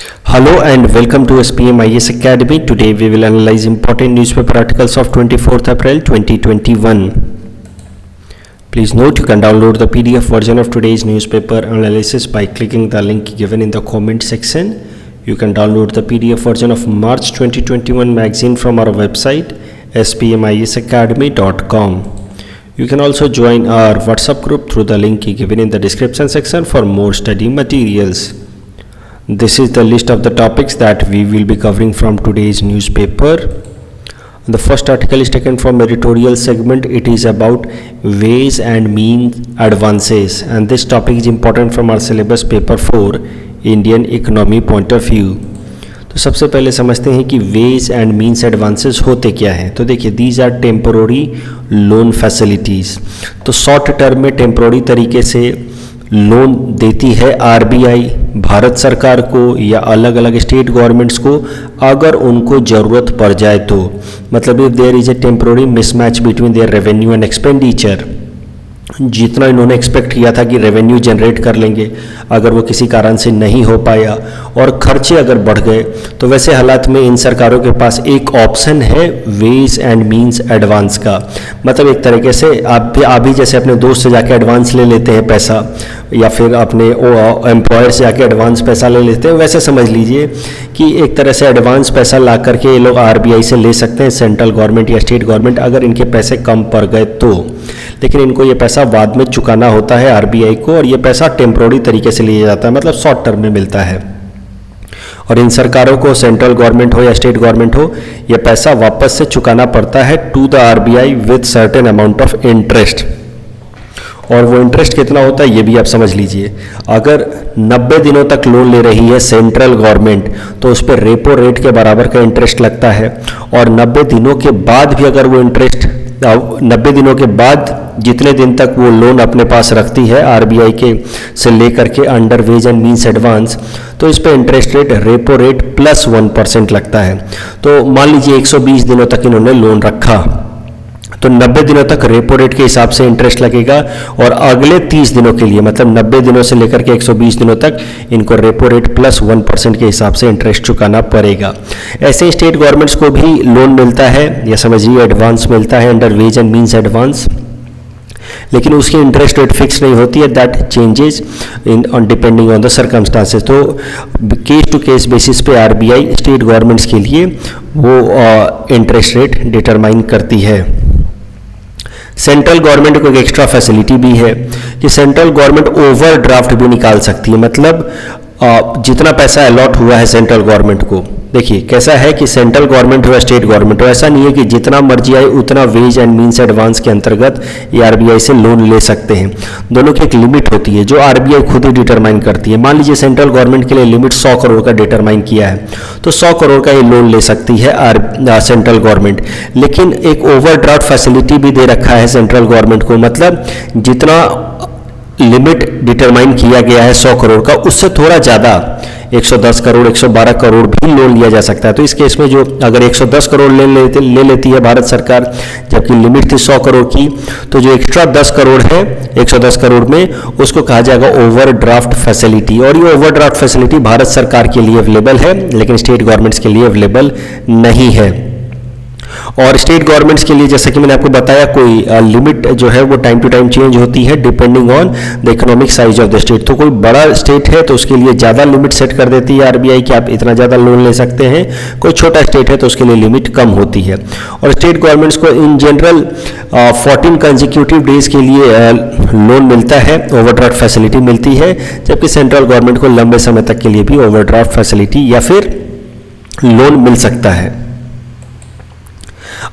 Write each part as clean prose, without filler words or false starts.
Hello and welcome to SPM IS Academy. Today we will analyze important newspaper articles of 24th April 2021. Please note you can download the PDF version of today's newspaper analysis by clicking the link given in the comment section. You can download the PDF version of March 2021 magazine from our website spmisacademy.com. You can also join our WhatsApp group through the link given in the description section for more study materials. This is the list of the topics that we will be covering from today's newspaper. The first article is taken from editorial segment. It is about ways and means advances, and this topic is important from our syllabus paper 4 Indian economy point of view. तो सबसे पहले समझते हैं कि veg and means advances होते क्या हैं. तो देखिए, these are temporary loan facilities. तो शॉर्ट टर्म में टेम्पोररी तरीके से लोन देती है आरबीआई भारत सरकार को या अलग अलग स्टेट गवर्नमेंट्स को, अगर उनको ज़रूरत पड़ जाए तो. मतलब if there is a temporary mismatch between their revenue and expenditure, जितना इन्होंने एक्सपेक्ट किया था कि रेवेन्यू जनरेट कर लेंगे, अगर वो किसी कारण से नहीं हो पाया और खर्चे अगर बढ़ गए, तो वैसे हालात में इन सरकारों के पास एक ऑप्शन है वेज एंड मीन्स एडवांस का. मतलब एक तरीके से आप भी जैसे अपने दोस्त से जाके एडवांस ले लेते हैं पैसा, या फिर अपने एम्प्लॉयर से जाके एडवांस पैसा ले लेते हैं, वैसे समझ लीजिए कि एक तरह से एडवांस पैसा ला करके ये लोग आरबीआई से ले सकते हैं, सेंट्रल गवर्नमेंट या स्टेट गवर्नमेंट, अगर इनके पैसे कम पड़ गए तो. लेकिन इनको ये पैसा बाद में चुकाना होता है आरबीआई को, और ये पैसा टेम्पोररी तरीके से लिया जाता है, मतलब शॉर्ट टर्म में मिलता है. और इन सरकारों को, सेंट्रल गवर्नमेंट हो या स्टेट गवर्नमेंट हो, ये पैसा वापस से चुकाना पड़ता है to the RBI with certain amount of interest. और वो इंटरेस्ट कितना होता है ये भी आप समझ लीजिए. अगर 90 दिनों तक लोन ले रही है सेंट्रल गवर्नमेंट, तो उस पर रेपो रेट के बराबर का इंटरेस्ट लगता है. और 90 दिनों के बाद भी अगर वो इंटरेस्ट 90 दिनों के बाद जितने दिन तक वो लोन अपने पास रखती है आरबीआई के से लेकर के under ways and means advance, तो इस पे interest rate repo rate plus 1% लगता है. तो मान लीजिए 120 दिनों तक इन्होंने लोन रखा, तो 90 दिनों तक रेपो रेट के हिसाब से इंटरेस्ट लगेगा, और अगले 30 दिनों के लिए, मतलब 90 दिनों से लेकर के 120 दिनों तक इनको रेपो रेट प्लस 1% के हिसाब से इंटरेस्ट चुकाना पड़ेगा. ऐसे स्टेट गवर्नमेंट्स को भी लोन मिलता है, या समझिए एडवांस मिलता है under ways and means advance, लेकिन उसकी इंटरेस्ट रेट फिक्स नहीं होती है. That changes in on depending on the circumstances. तो केस टू केस बेसिस पे आरबीआई स्टेट गवर्नमेंट्स के लिए वो इंटरेस्ट रेट डिटरमाइन करती है. सेंट्रल गवर्नमेंट को एक एक्स्ट्रा फैसिलिटी भी है कि सेंट्रल गवर्नमेंट ओवरड्राफ्ट भी निकाल सकती है. मतलब जितना पैसा अलॉट हुआ है सेंट्रल गवर्नमेंट को, देखिए कैसा है कि सेंट्रल गवर्नमेंट हो या स्टेट गवर्नमेंट हो, ऐसा नहीं है कि जितना मर्जी आए उतना वेज एंड मीन्स एडवांस के अंतर्गत ये आरबीआई से लोन ले सकते हैं. दोनों की एक लिमिट होती है जो आरबीआई खुद ही डिटरमाइन करती है. मान लीजिए सेंट्रल गवर्नमेंट के लिए लिमिट 100 करोड़ का डिटरमाइन किया है, तो 100 करोड़ का ये लोन ले सकती है सेंट्रल गवर्नमेंट. लेकिन एक ओवरड्राफ्ट फैसिलिटी भी दे रखा है सेंट्रल गवर्नमेंट को, मतलब जितना लिमिट डिटरमाइन किया गया है 100 करोड़ का, उससे थोड़ा ज़्यादा 110 करोड़ 112 करोड़ भी लोन लिया जा सकता है. तो इस केस में जो अगर 110 करोड़ ले लेती है भारत सरकार, जबकि लिमिट थी 100 करोड़ की, तो जो एक्स्ट्रा 10 करोड़ है 110 करोड़ में, उसको कहा जाएगा ओवरड्राफ्ट फैसिलिटी. और ये ओवरड्राफ्ट फैसिलिटी भारत सरकार के लिए अवेलेबल है, लेकिन स्टेट गवर्नमेंट्स के लिए अवेलेबल नहीं है. और स्टेट गवर्नमेंट्स के लिए जैसा कि मैंने आपको बताया, कोई लिमिट जो है वो टाइम टू टाइम चेंज होती है depending on the economic size of the state. तो कोई बड़ा स्टेट है तो उसके लिए ज़्यादा लिमिट सेट कर देती है आरबीआई कि आप इतना ज़्यादा लोन ले सकते हैं. कोई छोटा स्टेट है तो उसके लिए लिमिट कम होती है. और स्टेट गवर्नमेंट्स को इन जनरल 14 कंजिक्यूटिव डेज के लिए लोन मिलता है, ओवरड्राफ्ट फैसिलिटी मिलती है, जबकि सेंट्रल गवर्नमेंट को लंबे समय तक के लिए भी ओवरड्राफ्ट फैसिलिटी या फिर लोन मिल सकता है.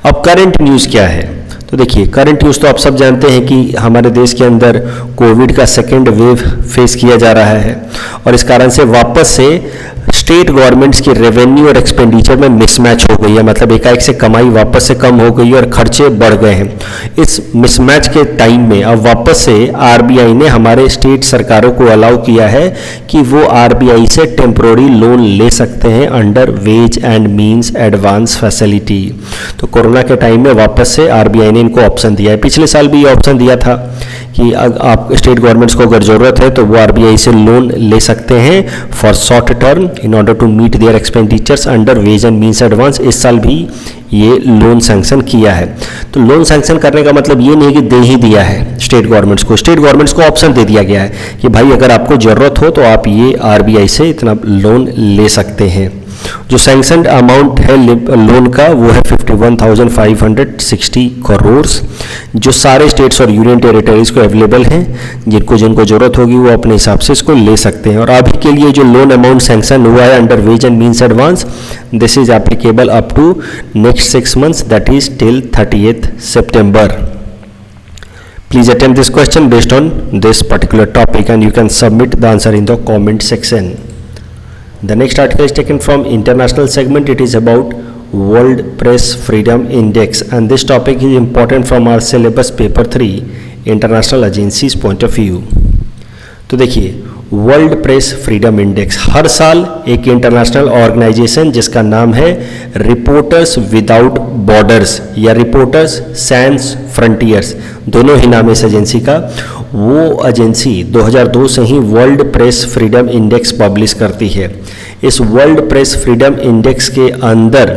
अब करंट न्यूज़ क्या है? तो देखिए, करंट न्यूज़ तो आप सब जानते हैं कि हमारे देश के अंदर कोविड का सेकेंड वेव फेस किया जा रहा है, और इस कारण से वापस से स्टेट गवर्नमेंट्स की रेवेन्यू और एक्सपेंडिचर में मिसमैच हो गई है. मतलब एकाएक से कमाई वापस से कम हो गई और खर्चे बढ़ गए हैं. इस मिसमैच के टाइम में अब वापस से आरबीआई ने हमारे स्टेट सरकारों को अलाउ किया है कि वो आरबीआई से टेम्पोररी लोन ले सकते हैं under ways and means advance facility. तो कोरोना के टाइम में वापस से आरबीआई ने इनको ऑप्शन दिया है. पिछले साल भी ये ऑप्शन दिया था कि आप स्टेट गवर्नमेंट्स को अगर ज़रूरत है तो वो आरबीआई से लोन ले सकते हैं for short term in order to meet their expenditures under ways and means advance. इस साल भी ये लोन सैंक्शन किया है। तो लोन सैंक्शन करने का मतलब ये नहीं कि दे ही दिया है स्टेट गवर्नमेंट्स को, स्टेट गवर्नमेंट्स को ऑप्शन दे दिया गया है कि भाई अगर आपको ज़रूरत हो तो आप ये आरबीआई से इतना लोन ले सकते हैं। जो सैंक्शनड अमाउंट है लोन का वो है 51,560 करोड़, जो सारे स्टेट्स और यूनियन टेरिटरीज को अवेलेबल हैं। जिनको जिनको जरूरत होगी वो अपने हिसाब से इसको ले सकते हैं। और अभी के लिए जो लोन अमाउंट सैंक्शन हुआ है under ways and means advance, this is applicable up to next 6 months, that is till 30th September. Please attempt this question based on this particular topic and you can submit the answer in the comment section. The next article is taken from international segment. It is about World Press Freedom Index and this topic is important from our syllabus paper 3 international agencies point of view. तो देखिए, world press freedom index हर साल एक international organisation जिसका नाम है reporters without borders या reporters sense frontiers, दोनों ही नाम इस एजेंसी का, वो एजेंसी 2002 से ही World press freedom index publish करती है। इस वर्ल्ड प्रेस फ्रीडम इंडेक्स के अंदर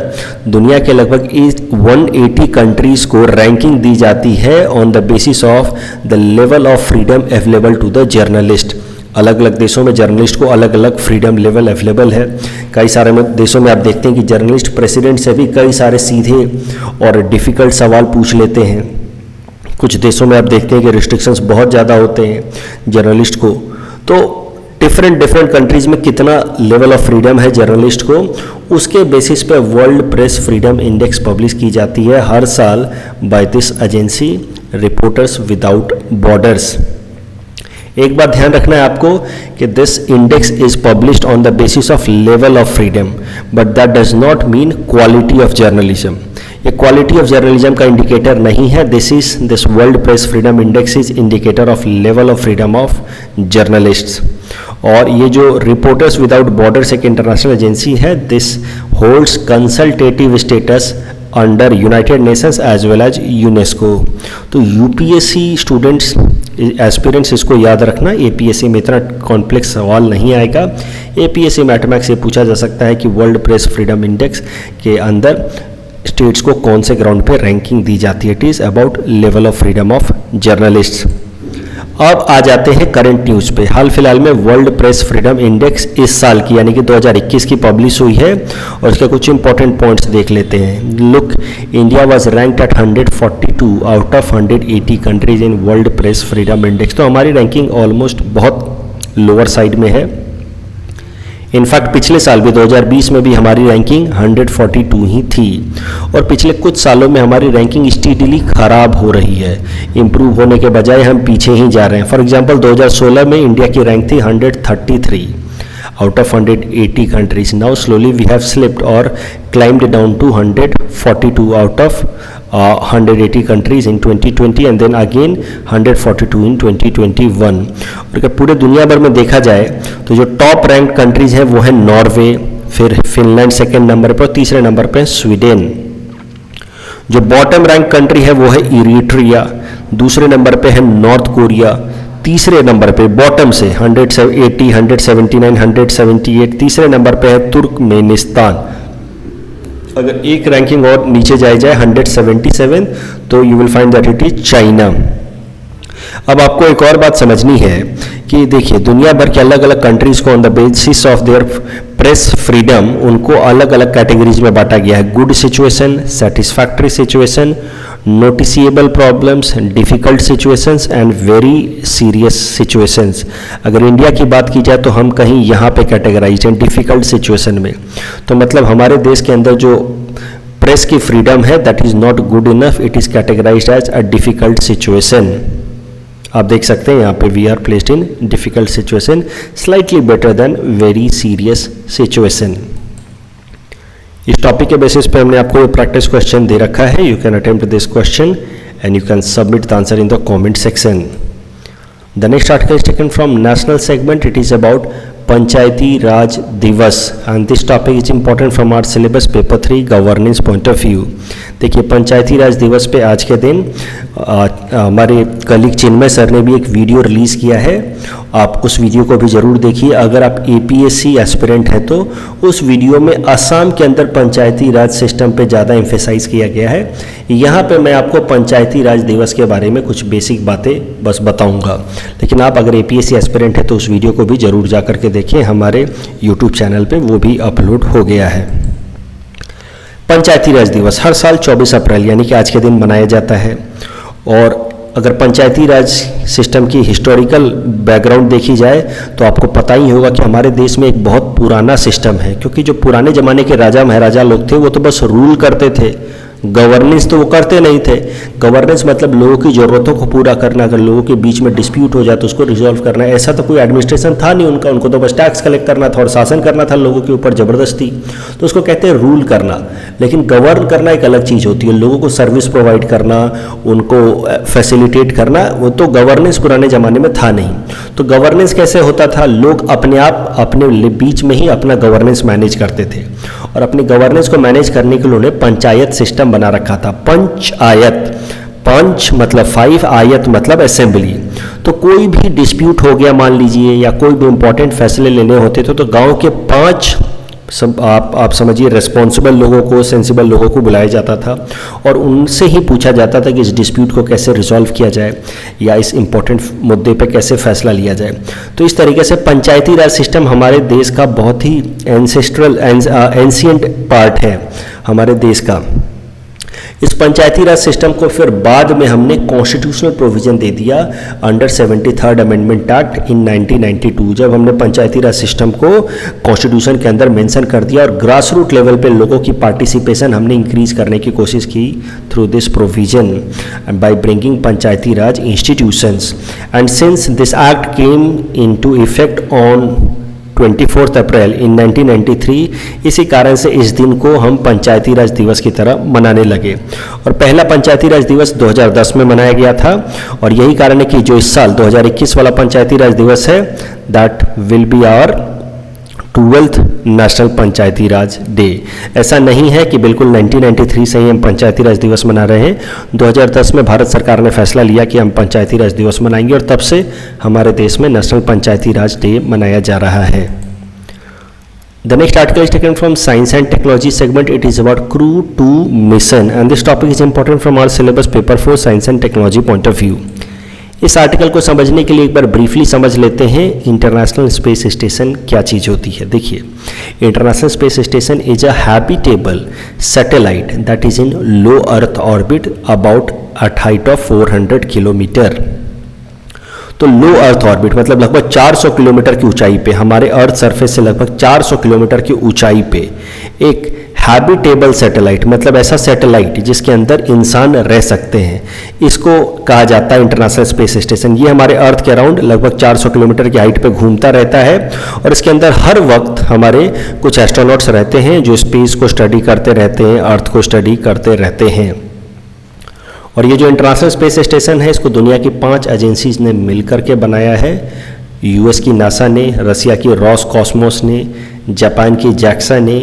दुनिया के लगभग 180 कंट्रीज़ को रैंकिंग दी जाती है on the basis of the level of freedom available to the journalist. अलग अलग देशों में जर्नलिस्ट को अलग अलग फ्रीडम लेवल अवेलेबल है। कई सारे देशों में आप देखते हैं कि जर्नलिस्ट प्रेसिडेंट से भी कई सारे सीधे और डिफ़िकल्ट सवाल पूछ लेते हैं। कुछ देशों में आप देखते हैं कि रिस्ट्रिक्शंस बहुत ज़्यादा होते हैं जर्नलिस्ट को। तो डिफरेंट कंट्रीज़ में कितना लेवल ऑफ फ्रीडम है जर्नलिस्ट को, उसके बेसिस पे world press freedom index publish की जाती है हर साल by this agency reporters without borders. एक बात ध्यान रखना है आपको कि this index is published on the basis of level of freedom, but that does not mean quality of journalism. ये क्वालिटी ऑफ जर्नलिज्म का इंडिकेटर नहीं है। This world press freedom index is indicator of level of freedom of journalists. और ये जो reporters without borders एक international agency है, this holds consultative status under United Nations as well as UNESCO. तो UPSC students aspirants इसको याद रखना, APSC में इतना कॉम्प्लेक्स सवाल नहीं आएगा। एपीएससी मैथमेटिक्स से पूछा जा सकता है कि वर्ल्ड प्रेस फ्रीडम इंडेक्स के अंदर स्टेट्स को कौन से ग्राउंड पे रैंकिंग दी जाती है। It is about level of freedom of journalist. अब आ जाते हैं करंट न्यूज़ पे। हाल फिलहाल में वर्ल्ड प्रेस फ्रीडम इंडेक्स इस साल की यानी कि 2021 की पब्लिश हुई है और इसके कुछ इंपॉर्टेंट पॉइंट्स देख लेते हैं। Look, India was ranked at 142 out of 180 countries in world press freedom index. तो हमारी रैंकिंग ऑलमोस्ट बहुत लोअर साइड में है। इनफैक्ट पिछले साल भी 2020 में भी हमारी रैंकिंग 142 ही थी और पिछले कुछ सालों में हमारी रैंकिंग स्टीडली खराब हो रही है। इम्प्रूव होने के बजाय हम पीछे ही जा रहे हैं। फॉर एग्जांपल 2016 में इंडिया की रैंक थी 133 out of 180 countries. Now slowly we have slipped or climbed down to 142 out of 180 countries in 2020 and then again 142 in 2021. और अगर पूरे दुनिया भर में देखा जाए तो जो टॉप रैंक कंट्रीज हैं वो है नॉर्वे, फिर फिनलैंड सेकेंड नंबर पर, तीसरे नंबर पर स्वीडन। जो बॉटम रैंक कंट्री है वो है इरिट्रिया, दूसरे नंबर पे है नॉर्थ कोरिया, तीसरे नंबर पे बॉटम से 180, 179, 178, तीसरे नंबर पे है तुर्कमेनिस्तान। अगर एक रैंकिंग और नीचे जाए 177, तो you will find that it is China. अब आपको एक और बात समझनी है कि देखिए दुनिया भर के अलग अलग कंट्रीज को on the basis of their press freedom उनको अलग अलग कैटेगरीज में बांटा गया है। Good situation, satisfactory situation, noticeable problems, difficult situations and very serious situations. अगर इंडिया की बात की जाए तो हम कहीं यहाँ पे कैटेगराइज हैं डिफ़िकल्ट सिचुएशन में। तो मतलब हमारे देश के अंदर जो प्रेस की फ्रीडम है that is not good enough, it is categorised as a difficult situation. आप देख सकते हैं यहाँ पे we are placed in difficult situation, slightly better than very serious situation. इस टॉपिक के बेसिस पे हमने आपको प्रैक्टिस क्वेश्चन दे रखा है। You can attempt this question and you can submit the answer in the comment section. The next article is taken from national segment. It is about Panchayati Raj Diwas, and this topic is important from our syllabus paper 3 governance point of view. देखिए, पंचायती राज दिवस पे आज के दिन हमारे colleague चिन्मय sir ने भी एक वीडियो रिलीज़ किया है, आप उस वीडियो को भी ज़रूर देखिए। अगर आप APSC एस्पिरेंट हैं तो उस वीडियो में असम के अंदर पंचायती राज सिस्टम पे ज़्यादा एम्फेसाइज किया गया है। यहाँ पे मैं आपको पंचायती राज दिवस के बारे में कुछ बेसिक बातें बस बताऊँगा, लेकिन आप अगर APSC एस्पिरेंट है तो उस वीडियो को भी ज़रूर जा करके देखें, हमारे यूट्यूब चैनल पे वो भी अपलोड हो गया है। पंचायती राज दिवस हर साल 24 अप्रैल यानी कि आज के दिन मनाया जाता है। और अगर पंचायती राज सिस्टम की हिस्टोरिकल बैकग्राउंड देखी जाए तो आपको पता ही होगा कि हमारे देश में एक बहुत पुराना सिस्टम है, क्योंकि जो पुराने ज़माने के राजा महाराजा लोग थे वो तो बस रूल करते थे, गवर्नेंस तो वो करते नहीं थे। गवर्नेंस मतलब लोगों की ज़रूरतों को पूरा करना, अगर लोगों के बीच में डिस्प्यूट हो जाए तो उसको रिजॉल्व करना। ऐसा तो कोई एडमिनिस्ट्रेशन था नहीं उनका, उनको तो बस टैक्स कलेक्ट करना था और शासन करना था लोगों के ऊपर ज़बरदस्ती, तो उसको कहते हैं रूल करना। लेकिन गवर्न करना एक अलग चीज़ होती है, लोगों को सर्विस प्रोवाइड करना, उनको फैसिलिटेट करना, वो तो गवर्नेंस पुराने ज़माने में था नहीं। तो गवर्नेंस कैसे होता था, लोग अपने आप अपने बीच में ही अपना गवर्नेंस मैनेज करते थे, और अपनी गवर्नेंस को मैनेज करने के लिए उन्होंने पंचायत सिस्टम बना रखा था। पंचायत, पंच मतलब 5, आयत मतलब असेंबली। तो कोई भी डिस्प्यूट हो गया मान लीजिए, या कोई भी इंपॉर्टेंट फैसले लेने होते थे तो गांव के 5 आप समझिए रिस्पॉन्सिबल लोगों को, सेंसिबल लोगों को बुलाया जाता था और उनसे ही पूछा जाता था कि इस डिस्प्यूट को कैसे रिजॉल्व किया जाए या इस इम्पोर्टेंट मुद्दे पे कैसे फैसला लिया जाए। तो इस तरीके से पंचायती राज सिस्टम हमारे देश का बहुत ही एंसेस्ट्रल एंशिएंट पार्ट है हमारे देश का। इस पंचायती राज सिस्टम को फिर बाद में हमने कॉन्स्टिट्यूशनल प्रोविजन दे दिया under 73rd amendment act in 1992, जब हमने पंचायती राज सिस्टम को कॉन्स्टिट्यूशन के अंदर मेंशन कर दिया और ग्रास रूट लेवल पे लोगों की पार्टिसिपेशन हमने इंक्रीज करने की कोशिश की through this provision and by bringing Panchayati Raj institutions. And since this act came into effect on 24 अप्रैल इन 1993, इसी कारण से इस दिन को हम पंचायती राज दिवस की तरह मनाने लगे। और पहला पंचायती राज दिवस 2010 में मनाया गया था, और यही कारण है कि जो इस साल 2021 वाला पंचायती राज दिवस है, that will be our 12th national Panchayati Raj day. ऐसा नहीं है कि बिल्कुल 1993 से ही हम पंचायती राज दिवस मना रहे हैं। 2010 में भारत सरकार ने फैसला लिया कि हम पंचायती राज दिवस मनाएंगे, और तब से हमारे देश में नेशनल पंचायती राज डे मनाया जा रहा है। The next article is taken from Science and Technology segment. It is about Crew 2 mission, and this topic is important from our syllabus paper 4 Science and Technology point of view. इस article को समझने के लिए एक बार briefly समझ लेते हैं international space station क्या चीज़ होती है। देखिए, international space station is a habitable satellite that is in low earth orbit about at height of 400 kilometre. तो लो अर्थ ऑर्बिट मतलब लगभग 400 किलोमीटर की ऊंचाई पे, हमारे अर्थ सरफेस से लगभग 400 किलोमीटर की ऊंचाई पे एक हैबिटेबल सैटेलाइट, मतलब ऐसा सैटेलाइट जिसके अंदर इंसान रह सकते हैं, इसको कहा जाता है इंटरनेशनल स्पेस स्टेशन। ये हमारे अर्थ के अराउंड लगभग 400 किलोमीटर की हाइट पे घूमता रहता है, और इसके अंदर हर वक्त हमारे कुछ एस्ट्रोनॉट्स रहते हैं जो स्पेस को स्टडी करते रहते हैं, अर्थ को स्टडी करते रहते हैं। और ये जो इंटरनेशनल स्पेस स्टेशन है, इसको दुनिया की 5 एजेंसीज ने मिलकर के बनाया है। यूएस की नासा ने, रसिया की रॉसकॉस्मोस ने, जापान की जैक्सा ने,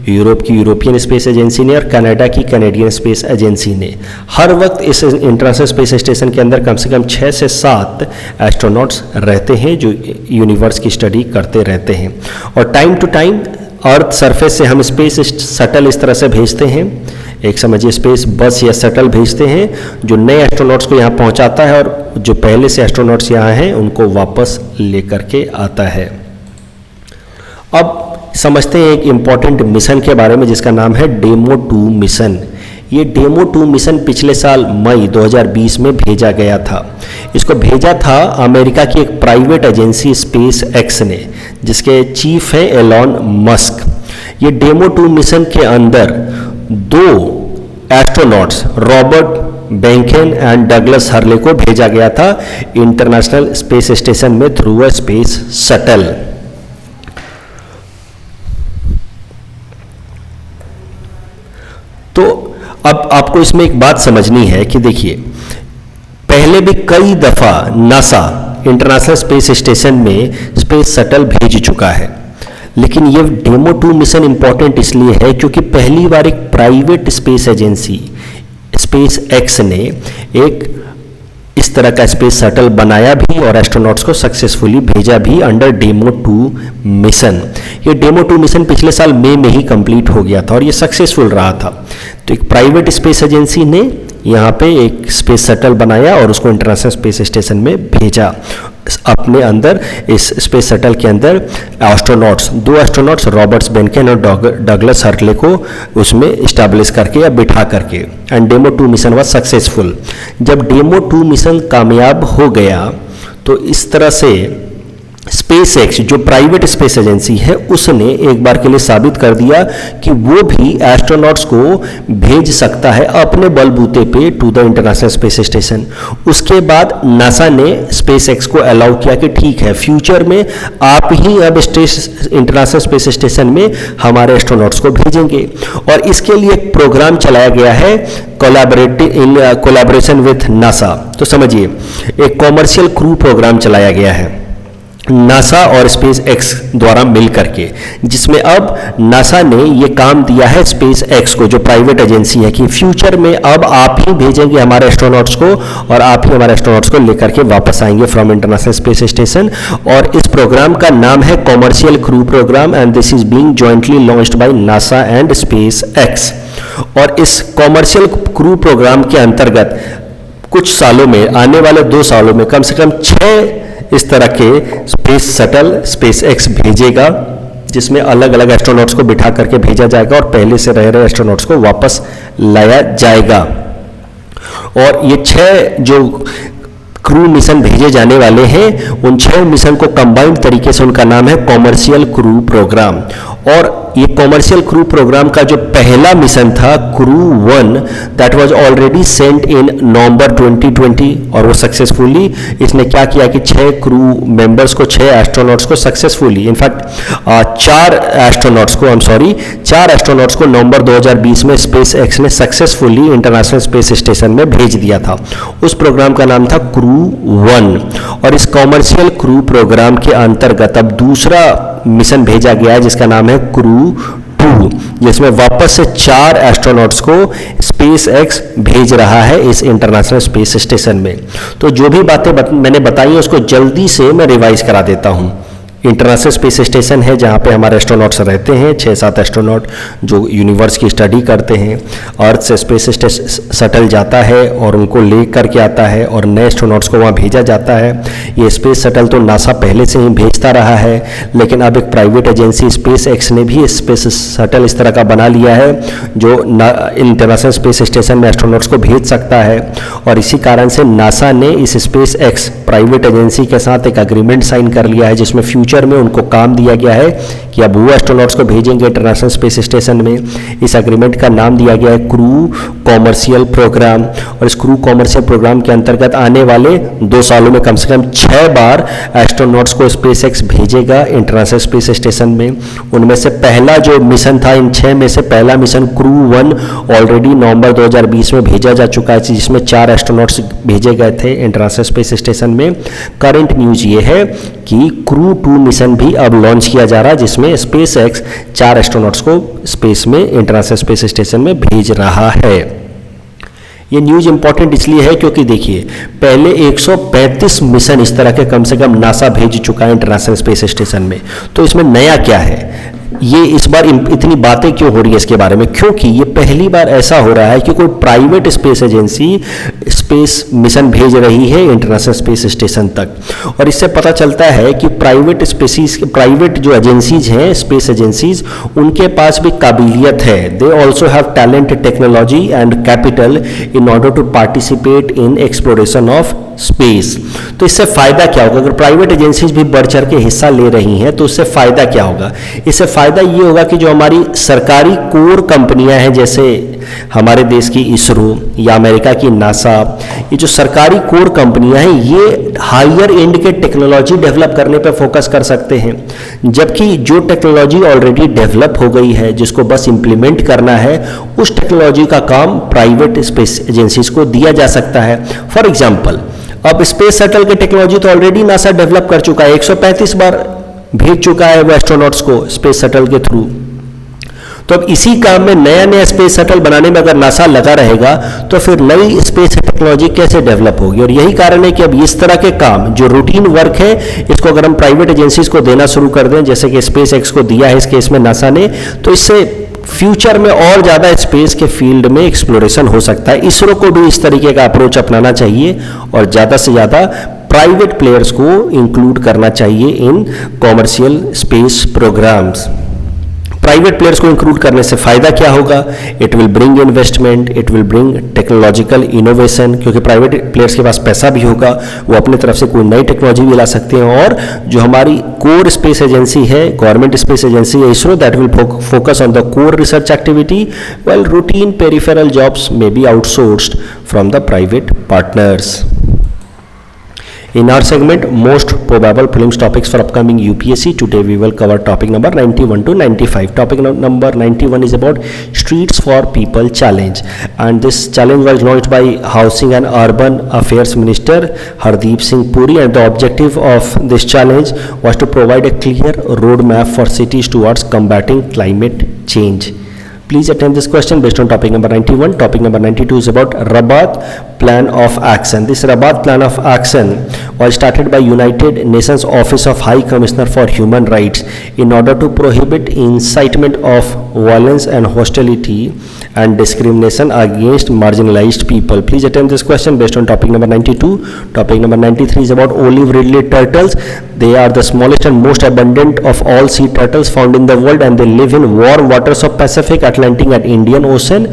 यूरोप की यूरोपियन स्पेस एजेंसी ने, और कनाडा की कैनेडियन स्पेस एजेंसी ने। हर वक्त इस इंटरनेशनल स्पेस स्टेशन के अंदर कम से कम 6 से 7 एस्ट्रोनॉट्स रहते हैं जो यूनिवर्स की स्टडी करते रहते हैं। और time to time earth surface से हम स्पेस शटल इस तरह से भेजते हैं, एक समझिए स्पेस बस या शटल भेजते हैं जो नए एस्ट्रोनॉट्स को यहाँ पहुँचाता है, और जो पहले से एस्ट्रोनॉट्स यहाँ हैं उनको वापस लेकर के आता है। अब समझते हैं एक इम्पॉर्टेंट मिशन के बारे में जिसका नाम है डेमो 2 मिशन। ये डेमो 2 मिशन पिछले साल मई 2020 में भेजा गया था। इसको भेजा था अमेरिका की एक प्राइवेट एजेंसी स्पेस एक्स ने, जिसके चीफ है एलॉन मस्क। ये डेमो 2 मिशन के अंदर 2 astronauts Robert Behnken and Douglas Hurley को भेजा गया था इंटरनेशनल स्पेस स्टेशन में थ्रू अ स्पेस शटल। तो अब आपको इसमें एक बात समझनी है कि देखिए, पहले भी कई दफा नासा इंटरनेशनल स्पेस स्टेशन में स्पेस शटल भेज चुका है, लेकिन ये डेमो 2 मिशन इंपॉर्टेंट इसलिए है क्योंकि पहली बार एक private space agency space x ने एक इस तरह का स्पेस शटल बनाया भी और एस्ट्रोनॉट्स को सक्सेसफुली भेजा भी अंडर डेमो 2 मिशन। ये डेमो 2 मिशन पिछले साल मई में ही कंप्लीट हो गया था और ये सक्सेसफुल रहा था। तो एक प्राइवेट स्पेस एजेंसी ने यहाँ पे एक स्पेस शटल बनाया और उसको इंटरनेशनल स्पेस स्टेशन में भेजा। अपने अंदर इस स्पेस शटल के अंदर दो एस्ट्रोनॉट्स रॉबर्ट्स बेनकेन और डगलस हर्टले को उसमें इस्टेब्लिश करके या बिठा करके, and demo 2 mission was successful. जब डेमो 2 मिशन कामयाब हो गया तो इस तरह से स्पेस एक्स जो प्राइवेट स्पेस एजेंसी है उसने एक बार के लिए साबित कर दिया कि वो भी एस्ट्रोनॉट्स को भेज सकता है अपने बलबूते पे to the international space station. उसके बाद नासा ने स्पेस एक्स को अलाउ किया कि ठीक है, फ्यूचर में आप ही अब इंटरनेशनल स्पेस स्टेशन में हमारे एस्ट्रोनॉट्स को भेजेंगे, और इसके लिए एक प्रोग्राम चलाया गया है कोलैबोरेशन विथ नासा। तो समझिए, एक कॉमर्शियल क्रू प्रोग्राम चलाया गया है नासा और स्पेस एक्स द्वारा मिल करके, जिसमें अब नासा ने ये काम दिया है स्पेस एक्स को जो प्राइवेट एजेंसी है कि फ्यूचर में अब आप ही भेजेंगे हमारे एस्ट्रोनॉट्स को और आप ही हमारे एस्ट्रोनॉट्स को लेकर के वापस आएंगे फ्रॉम इंटरनेशनल स्पेस स्टेशन। और इस प्रोग्राम का नाम है commercial crew programme and this is being jointly launched by NASA and SpaceX. और इस कॉमर्शियल क्रू प्रोग्राम के अंतर्गत कुछ सालों में, आने वाले 2 सालों में कम से कम 6 इस तरह के स्पेस शटल स्पेस एक्स भेजेगा, जिसमें अलग अलग एस्ट्रोनॉट्स को बिठा करके भेजा जाएगा और पहले से रह रहे एस्ट्रोनॉट्स को वापस लाया जाएगा। और ये 6 जो क्रू मिशन भेजे जाने वाले हैं, उन 6 मिशन को कंबाइंड तरीके से उनका नाम है कॉमर्शियल क्रू प्रोग्राम। और ये कॉमर्शियल क्रू प्रोग्राम का जो पहला मिशन था crew 1, that was already sent in November 2020, और वो सक्सेसफुली इसने क्या किया कि 6 क्रू मेंबर्स को, 6 एस्ट्रोनॉट्स को सक्सेसफुली, इनफैक्ट 4 एस्ट्रोनॉट्स को नवंबर 2020 में स्पेस एक्स ने सक्सेसफुली इंटरनेशनल स्पेस स्टेशन में भेज दिया था। उस प्रोग्राम का नाम था क्रू 1। और इस कॉमर्शियल क्रू प्रोग्राम के अंतर्गत अब दूसरा मिशन भेजा गया है जिसका नाम है क्रू 2, जिसमें वापस से 4 एस्ट्रोनॉट्स को स्पेस एक्स भेज रहा है इस इंटरनेशनल स्पेस स्टेशन में। तो जो भी बातें मैंने बताई उसको जल्दी से मैं रिवाइज करा देता हूँ। इंटरनेशनल स्पेस स्टेशन है जहाँ पे हमारे एस्ट्रोनॉट्स रहते हैं, 6-7 एस्ट्रोनॉट जो यूनिवर्स की स्टडी करते हैं। अर्थ से स्पेस शटल जाता है और उनको ले करके आता है और नए एस्ट्रोनॉट्स को वहाँ भेजा जाता है। ये स्पेस शटल तो नासा पहले से ही भेजता रहा है, लेकिन अब एक प्राइवेट एजेंसी स्पेस एक्स ने भी स्पेस शटल इस तरह का बना लिया है जो इंटरनेशनल स्पेस स्टेशन में एस्ट्रोनॉट्स को भेज सकता है। और इसी कारण से नासा ने इस स्पेस एक्स प्राइवेट एजेंसी के साथ एक अग्रीमेंट साइन कर लिया है, जिसमें फ्यूचर में उनको काम दिया गया है कि अब वो एस्ट्रोनॉट्स को भेजेंगे इंटरनेशनल स्पेस स्टेशन में। इस एग्रीमेंट का नाम दिया गया है क्रू कॉमर्शियल प्रोग्राम। और इस क्रू कॉमर्शियल प्रोग्राम के अंतर्गत आने वाले 2 सालों में कम से कम 6 बार एस्ट्रोनॉट्स को स्पेस एक्स भेजेगा इंटरनेशनल स्पेस स्टेशन में। उनमें से पहला जो मिशन था, इन 6 में से पहला मिशन क्रू 1 ऑलरेडी नवंबर 2020 में भेजा जा चुका है, जिसमें 4 एस्ट्रोनॉट्स भेजे गए थे इंटरनेशनल स्पेस स्टेशन में। करंट न्यूज ये है कि क्रू 2 मिशन भी अब लॉन्च किया जा रहा है, जिसमें स्पेस एक्स 4 एस्ट्रोनॉट्स को स्पेस में इंटरनेशनल स्पेस स्टेशन में भेज रहा है। ये न्यूज इंपॉर्टेंट इसलिए है क्योंकि देखिए, पहले 135 मिशन इस तरह के कम से कम नासा भेज चुका है इंटरनेशनल स्पेस स्टेशन में। तो इसमें नया क्या है, ये इस बार इतनी बातें क्यों हो रही है इसके बारे में? क्योंकि ये पहली बार ऐसा हो रहा है कि कोई private space agency space mission भेज रही है इंटरनेशनल स्पेस स्टेशन तक। और इससे पता चलता है कि प्राइवेट जो एजेंसीज हैं, स्पेस एजेंसीज, उनके पास भी काबिलियत है। They also have talent, technology and capital in order to participate in exploration of space. तो इससे फायदा क्या होगा? अगर प्राइवेट एजेंसीज भी बढ़ चढ़ के हिस्सा ले रही हैं तो इससे फायदा क्या होगा? इससे फायदा ये होगा कि जो हमारी सरकारी कोर कंपनियां हैं, जैसे हमारे देश की इसरो या अमेरिका की नासा, ये जो सरकारी कोर कंपनियां हैं, ये हायर एंड के टेक्नोलॉजी डेवलप करने पर फोकस कर सकते हैं। जबकि जो टेक्नोलॉजी ऑलरेडी डेवलप हो गई है, जिसको बस इंप्लीमेंट करना है, उस टेक्नोलॉजी का काम प्राइवेट स्पेस एजेंसीज को दिया जा सकता है। फॉर एग्जाम्पल, अब स्पेस शटल की टेक्नोलॉजी तो ऑलरेडी नासा डेवलप कर चुका है, 135 बार भेज चुका है वो एस्ट्रोनॉट्स को स्पेस शटल के थ्रू। तो अब इसी काम में नया नया स्पेस शटल बनाने में अगर नासा लगा रहेगा तो फिर नई स्पेस टेक्नोलॉजी कैसे डेवलप होगी। और यही कारण है कि अब इस तरह के काम जो रूटीन वर्क है इसको अगर हम प्राइवेट एजेंसीज को देना शुरू कर दें, जैसे कि स्पेस एक्स को दिया है इस केस में नासा ने, तो इससे फ्यूचर में और ज़्यादा स्पेस के फील्ड में एक्सप्लोरेशन हो सकता है। इसरो को भी इस तरीके का अप्रोच अपनाना चाहिए और ज़्यादा से ज़्यादा प्राइवेट प्लेयर्स को इंक्लूड करना चाहिए in commercial space programmes. Private players को इंक्लूड करने से फायदा क्या होगा? It will bring investment, it will bring technological innovation, क्योंकि प्राइवेट प्लेयर्स के पास पैसा भी होगा, वो अपने तरफ से कोई नई टेक्नोलॉजी भी ला सकते हैं। और जो हमारी कोर स्पेस एजेंसी है, गवर्नमेंट स्पेस एजेंसी है ISRO, that will focus on the core research activity, well routine peripheral jobs may be outsourced from the private partners. In our segment, most probable prelims topics for upcoming UPSC, today we will cover topic number 91 to 95. Topic number 91 is about Streets for People Challenge, and this challenge was launched by Housing and Urban Affairs Minister Hardeep Singh Puri, and the objective of this challenge was to provide a clear roadmap for cities towards combating climate change. Please attempt this question based on topic number 91. Topic number 92 is about Rabat Plan of Action. This Rabat Plan of Action was started by United Nations Office of High Commissioner for Human Rights in order to prohibit incitement of violence and hostility and discrimination against marginalized people. Please attempt this question based on topic number 92. Topic number 93 is about olive ridley turtles. They are the smallest and most abundant of all sea turtles found in the world, and they live in warm waters of Pacific, Atlantic and Indian Ocean.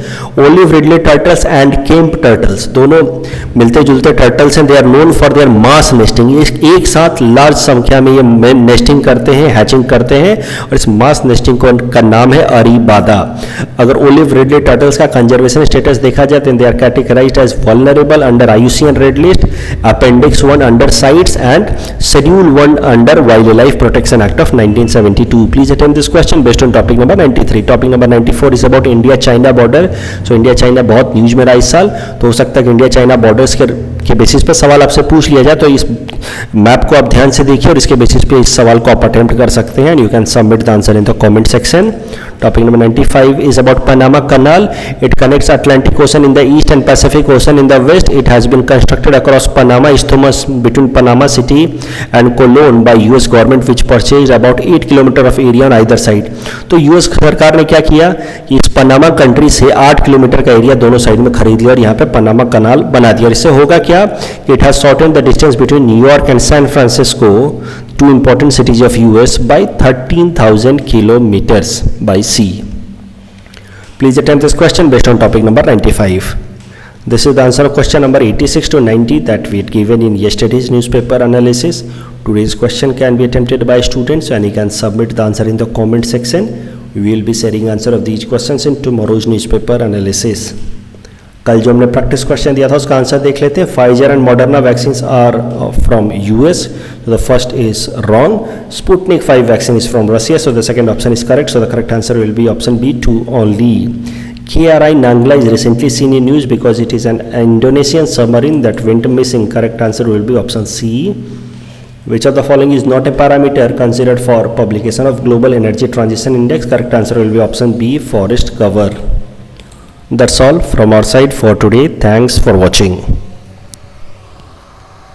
Olive ridley turtles and Kemp turtles दोनों मिलते जुलते turtles हैं। They are known for their mass nesting, एक साथ large संख्या में ये nesting करते हैं, हैचिंग करते हैं, और इस मास नेस्टिंग का नाम है अरीबादा। अगर ओलिव रिडले टर्टल्स का कंजर्वेशन स्टेटस देखा जाए तो they are categorised as vulnerable under IUCN red list, appendix 1 under CITES and schedule 1 under wildlife protection act of 1972. Please attempt this question based on topic number 93. Topic number 94 is about India China border. So India China बहुत news में रहा इस साल, तो हो सकता है कि इंडिया चाइना बॉर्डर्स के बेसिस पर सवाल आपसे पूछ लिया जाए, तो इस मैप को आप ध्यान से देखिए और इसके बेसिस पे इस सवाल को आप अटेम्प्ट कर सकते हैं. You can submit the answer in the comment section. Topic number 95 is about Panama Canal. It connects Atlantic Ocean in the east and Pacific Ocean in the west. It has been constructed across Panama Isthmus between Panama City and Colon by US government, which purchased about 8 kilometer of area on either side. तो US सरकार ने क्या किया कि इस Panama country से 8 kilometre का area दोनों साइड में खरीद लिया और यहाँ पे पनामा कनाल बना दिया. इससे होगा क्या कि it has shortened the distance between New York and San Francisco, two important cities of US, by 13,000 kilometers by sea. Please attempt this question based on topic number 95. This is the answer of question number 86 to 90 that we had given in yesterday's newspaper analysis. Today's question can be attempted by students and you can submit the answer in the comment section. We will be sharing answer of these questions in tomorrow's newspaper analysis. कल जो हमने practice question दिया था उसका answer देख लेते हैं. Pfizer and Moderna vaccines are from US, so the first is wrong. Sputnik 5 vaccine is from Russia, so the second option is correct. So the correct answer will be option B, 2 only. KRI Nangla is recently seen in news because it is an Indonesian submarine that went missing. Correct answer will be option C. Which of the following is not a parameter considered for publication of Global Energy Transition Index? Correct answer will be option B, forest cover. That's all from our side for today. Thanks for watching.